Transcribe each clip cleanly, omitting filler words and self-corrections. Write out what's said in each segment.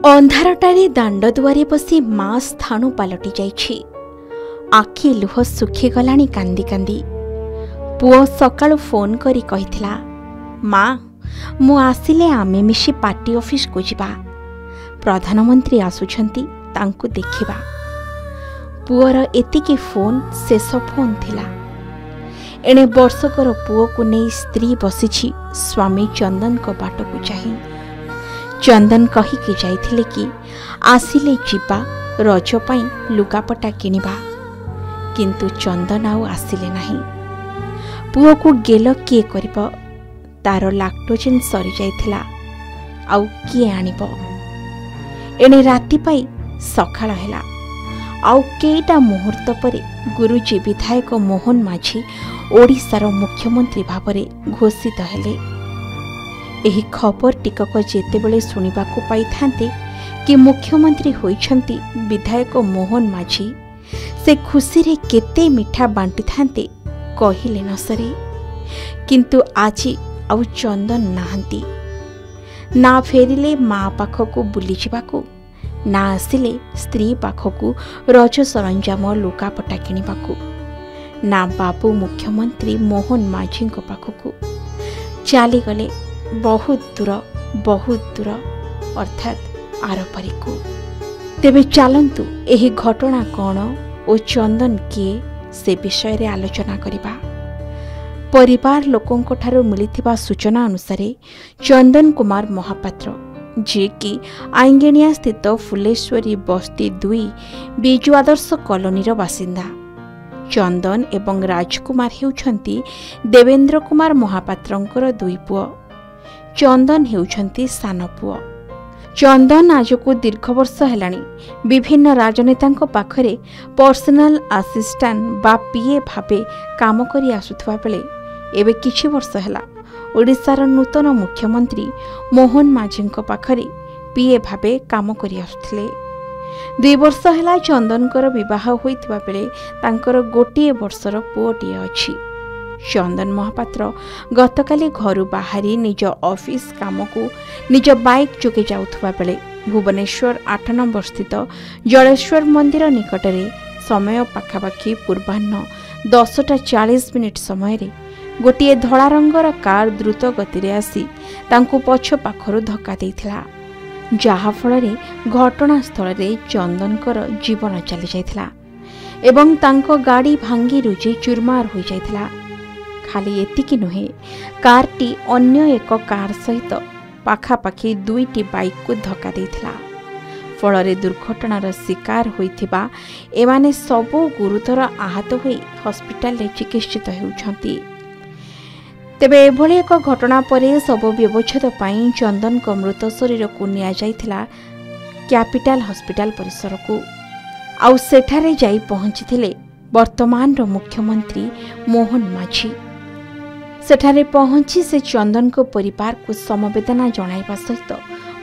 अंधारटारे दांड दुआरे बसी माँ स्थाणु पलटि जाइछि। आखि लुह सुखी गलानी कांदी कांदी। पुओ सकाळु फोन करी कहिथिला, माँ मु आसिले आमे मिशी पार्टी ऑफिस को जिबा। प्रधानमंत्री आसुछंती तांकु देखिबा। पुओर एतिकी फोन शेष फोन थिला। एणे वर्षकर पुओ को नहीं स्त्री बसिछि स्वामी चंदन को बाट को चाहि। चंदन कहिके जाइथिले कि आसिले जिबा रज पई लुगापटा किनिबा, किंतु चंदन आउ आसिले नाही। पुओ को गेल किए करिब? तार लाक्टोजेन सरी जाइथिला, आउ किए आनिब? एणे राति पाई सखाळ हेला। आउ केइटा मुहूर्त परे गुरुजी विधायक मोहन माझी ओडिशार मुख्यमंत्री भावरे घोषित हेले। एही खबर टिकक जेतेबेले सुनिबाकू पाइथान्ते कि मुख्यमंत्री होइछंती विधायक मोहन माझी, से खुशी रे केते मिठा बांटी थान्ते कहिले न सरे। किंतु आजी आउ चंदन नाहंती। ना फेरिले माँ पाखकू बुली जिबाकू, ना आसिले स्त्री पाखकू रज सरंजाम लुगापटा किनिबाकू, ना बाबू मुख्यमंत्री मोहन माझी पाखकू। चाली गले बहुत दूर अर्थात आरपारिकू। तेबे चलंतु एही घटना कौन ओ चंदन किए से विषय रे आलोचना करिबा। परिवार लोकों ठारो मिलिथिबा सूचना अनुसार चंदन कुमार महापात्र, जे कि आंगेनिया स्थित फुलेश्वरी बस्ती 2 बिजु आदर्श कॉलोनी बासिंदा। चंदन एवं राजकुमार हेउछंती देवेंद्र कुमार महापात्रंकर 2 पुओ। चंदन हेउछंती सान पुओ। चंदन आज को दीर्घ वर्ष हेलानी विभिन्न राजनेतांको पाखरे पर्सनल असिस्टेंट बा पीए भाबे काम करी आसुथवा बेले एबे किछि वर्ष हेला ओडिशार नूतन मुख्यमंत्री मोहन माझींको पाखरे पीए भाबे काम करी आसुथिले। 2 वर्ष हेला चंदनकर विवाह होइथिबा बेले तांकर गोटिए वर्षर पुओटिए अछि। चंदन महापात्र गतकाली घरु बाहरी निज ऑफिस काम को निज बाइक जोगे जाउथबा बेले भुवनेश्वर 8 नंबर स्थित जलेश्वर मंदिर निकटरे समय पाखापाखि पूर्वाह्न 10:40 समय रे गोटिए धड़ा रंगर कार द्रुत गति रे आसी तांकु पछ पाखरु धक्का देइथिला, जहा फଳରେ घटनास्थल रे चंदनकर जीवन चली जाइथिला एवं तांको गाड़ी भांगी रुजी चुरमार होई जाइथिला। खाली एतिकी नुहे, कारटी अन्य एक कार सहित पाखापाखि 2टी बाइक को धक्का देइथिला। फଳରେ दुर्घटनार शिकार होइथिबा एमाने सबो गुरुतर आहत होई हॉस्पिटल रे चिकित्सित हेउछंती। तेबे एभली एक घटना परे सब व्यवच्छेद पाई चंदन को मृत शरीर को निया जाइथिला कैपिटल हॉस्पिटल परिसर को। आउ सेठारे जाई पहुंचीथिले वर्तमान रो मुख्यमंत्री मोहन माझी। सेठारे पहुंची से चंदन को परिवार को समवेदना जणाइबा सहित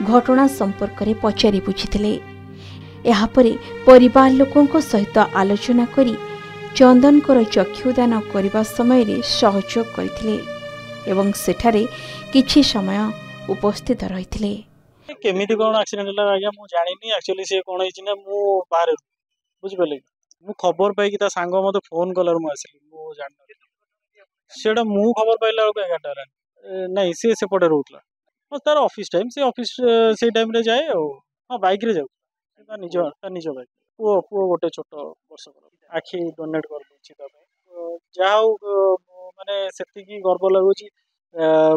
घटना संपर्क रे पचारि बुझिथिले। एहा परे परिवार लोकों को सहित आलोचना करी चंदन को चक्षुदान करबा समय रे सहयोग करथिले एवं सेठारे किछि समय उपस्थित रहिथिले। केमिति कोन एक्सीडेंट हला आज्ञा मु जानिनी। एक्चुअली से कोन हिछि ना मु बाहर बुझि पले मु खबर पाई कि ता सांग मते फोन कलर मु आसिली मु जान सेडा मु खबर पाइला को 11 रा नहीं से सेपटे रहउतला मो तार ऑफिस टाइम से ऑफिस से टाइम रे जाए हां बाइक रे जाऊ ता निज बाइक पुओ गोटे छोट वर्ष कर आखि डोनेट कर दिछि तबे जाऊ माने सेति की गर्व लागुछि।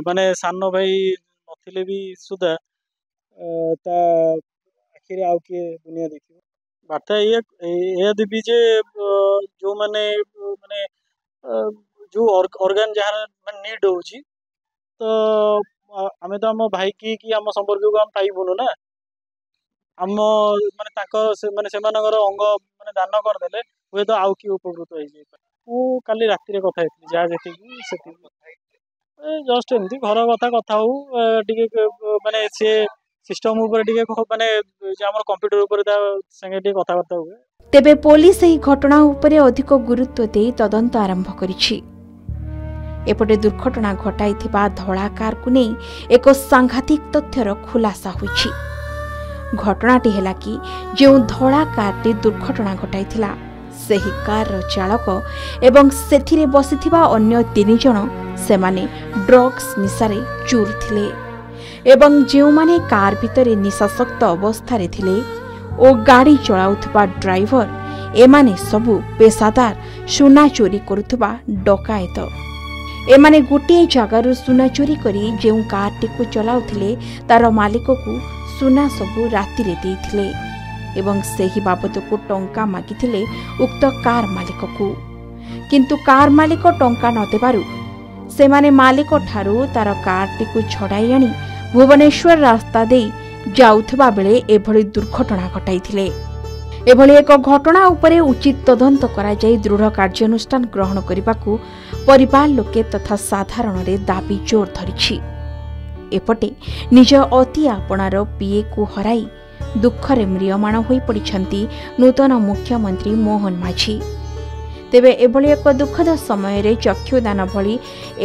माने सानो भाई नथिले भी सुदा ता आखिर आउ के दुनिया देखियो। बार्ता ये देबी जे जो माने जो ऑर्गन जहाँ नीड होची तो आमे तो हम भाई की आम संपर्क को हम पाइबुनु ना। आम माने ताको माने सेमानकर अंग माने दान कर देले हुए तो आउ की उपकृत होई जे। मु काली राति रे कथा हेती जा जेती सेती जस्ट एमती घर कथा हो टिके माने से सिस्टम ऊपर टिके माने जे हमर कंप्यूटर ऊपर ता संगे टिके कथा करता हुए। तेबे पुलिस एही घटना उपरे अधिक गुरुत्व दे तदंत आरंभ करिछि। एपटे दुर्घटना घटाइथिबा धड़ा कार को नहीं एक सांघातिक तथ्यर खुलासा होइछि। घटनाटी है कि जो धड़ा कारटी दुर्घटना घटाइथिला ସେହି କାରର ଚାଳକ ଏବଂ ସେଥିରେ ବସିଥିବା ଅନ୍ୟ 3 ଜଣ ସେମାନେ ଡ୍ରଗ୍ସ ନିଶାରେ ଚୂର ଥିଲେ ଏବଂ ଯେଉଁମାନେ କାର ଭିତରେ ନିଶାସକ୍ତ ଅବସ୍ଥାରେ ଥିଲେ ଓ ଗାଡ଼ି ଚଳାଉଥିବା ଡ୍ରାଇଭର ଏମାନେ ସବୁ ପେଶାଦାର ସୁନା ଚୋରି କରୁଥିବା ଡକାୟତ। ଏମାନେ ଗୋଟିଏ ଜାଗାରୁ ସୁନା ଚୋରି କରି ଯେଉଁ କାରଟିକୁ ଚଲାଉଥିଲେ ତାର ମାଲିକକୁ ସୁନା ସବୁ ରାତିରେ ଦେଇଥିଲେ ଏବଂ ସେହି ବାବଦକୁ ଟଙ୍କା ମାଗିଥିଲେ ଉକ୍ତ କାର ମାଲିକକୁ। କିନ୍ତୁ କାର ମାଲିକ ଟଙ୍କା ନ ଦେବାରୁ ସେମାନେ ମାଲିକ ଠାରୁ ତାର କାରଟିକୁ ଛଡ଼ାଇ ଆଣି ଭୁବନେଶ୍ୱର ରାସ୍ତା ଦେଇ ଯାଉଥିବା ବେଳେ ଏଭଳି ଦୁର୍ଘଟଣା ଘଟାଇଥିଲେ। ଏଭଳି ଏକ ଘଟଣା ଉପରେ ଉଚିତ ତଦନ୍ତ କରାଯାଇ ଦୃଢ଼ କାର୍ଯ୍ୟାନୁଷ୍ଠାନ ଗ୍ରହଣ କରିବାକୁ ପରିବାର ଲୋକେ ତଥା ସାଧାରଣରେ ଦାବି ଜୋର ଧରିଛି। ଏପଟେ ନିଜ ଅତି ଆପଣାର ପିଏକୁ ହରାଇ ଦୁଃଖରେ ମ୍ରିୟମାଣ ହୋଇପଡ଼ିଛନ୍ତି ନୂତନ ମୁଖ୍ୟମନ୍ତ୍ରୀ ମୋହନ ମାଝୀ। ତେବେ ଏଭଳି ଏକ ଦୁଃଖଦ ସମୟରେ ଚକ୍ଷୁଦାନ ଭଳି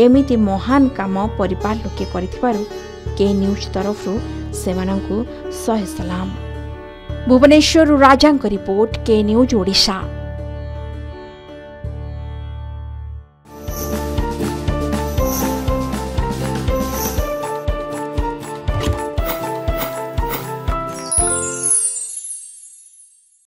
ଏମିତି ମହାନ କାମ ପରିବାର ଲୋକେ କରିଥିବାରୁ କେ ନ୍ୟୁଜ୍ ତରଫରୁ ସେମାନଙ୍କୁ ଶହେ ସଲାମ। ଭୁବନେଶ୍ୱରରୁ ରାଜାଙ୍କ ରିପୋର୍ଟ, କେ ନ୍ୟୁଜ୍ ଓଡ଼ିଶା।